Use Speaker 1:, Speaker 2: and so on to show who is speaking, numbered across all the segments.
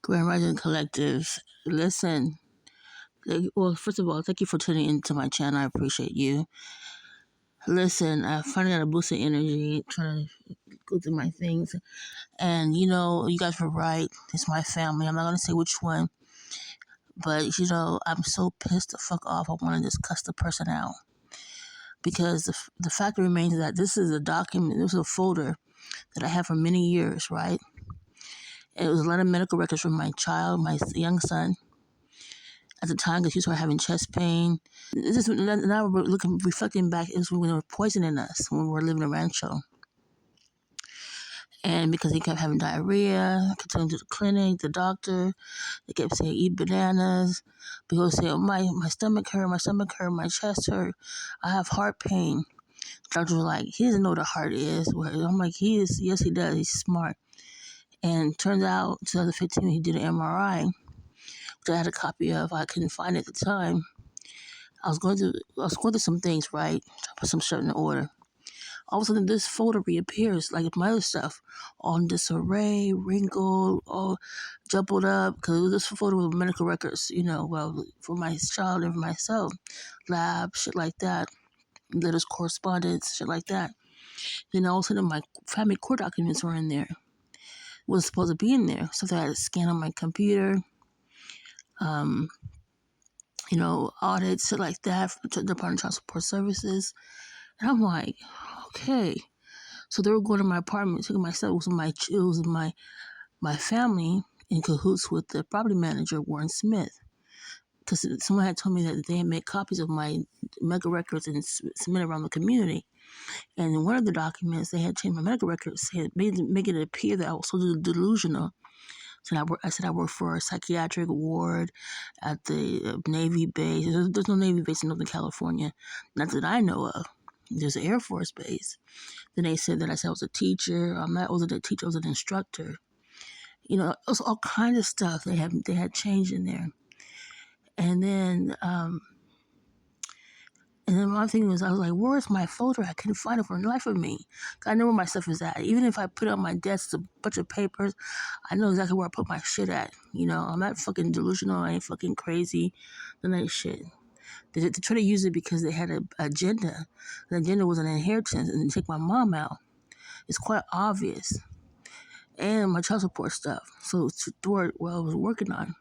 Speaker 1: Grand Rising Collective. Listen, well, first of all, thank you for tuning into my channel. I appreciate you. Listen, I finally got a boost of energy trying to go through my things. And, you guys were right. It's my family. I'm not going to say which one. But, I'm so pissed the fuck off. I want to just cuss the person out. Because the fact remains that this is a document, this is a folder that I have for many years, right? It was a lot of medical records from my child, my young son, at the time, because he started having chest pain. Now we're reflecting back, is when they were poisoning us when we were living in Rancho. And because he kept having diarrhea, I kept taking him to the clinic, the doctor, they kept saying, eat bananas. People say, oh, my stomach hurt, my chest hurt, I have heart pain. The doctor was like, he doesn't know what a heart is. I'm like, yes, he does, he's smart. And turns out, 2015, he did an MRI, which I had a copy of. I couldn't find it at the time. I was going through some things, right? To put some shit in order. All of a sudden, this folder reappears, like my other stuff, on disarray, wrinkled, all jumbled up, because this folder was medical records, for my child and for myself, lab, shit like that, letters, correspondence, shit like that. Then all of a sudden, my family court documents were in there. Was supposed to be in there, stuff that I had to scan on my computer, audits, shit like that, from the Department of Child Support Services. And I'm like, okay. So they were going to my apartment, taking my stuff. It was my family in cahoots with the property manager, Warren Smith. Because someone had told me that they had made copies of my medical records and submitted around the community. And in one of the documents, they had changed my medical records, make it appear that I was so delusional. So I said I work for a psychiatric ward at the Navy base. There's no Navy base in Northern California, not that I know of. There's an Air Force base. Then they said that I said I was a teacher. I wasn't a teacher, I was an instructor. It was all kinds of stuff they had changed in there. And then my thing was, I was like, where's my folder? I couldn't find it for the life of me. I know where my stuff is at. Even if I put it on my desk, a bunch of papers, I know exactly where I put my shit at. I'm not fucking delusional. I ain't fucking crazy. None of that shit. They try to use it because they had an agenda. The agenda was an inheritance and take my mom out. It's quite obvious. And my child support stuff. So it's what I was working on.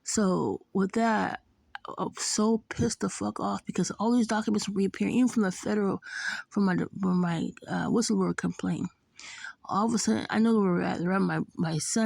Speaker 1: So with that, I'm so pissed the fuck off because all these documents were reappearing, even from the federal, from my whistleblower complaint. All of a sudden, I know where we're at. They're at my son.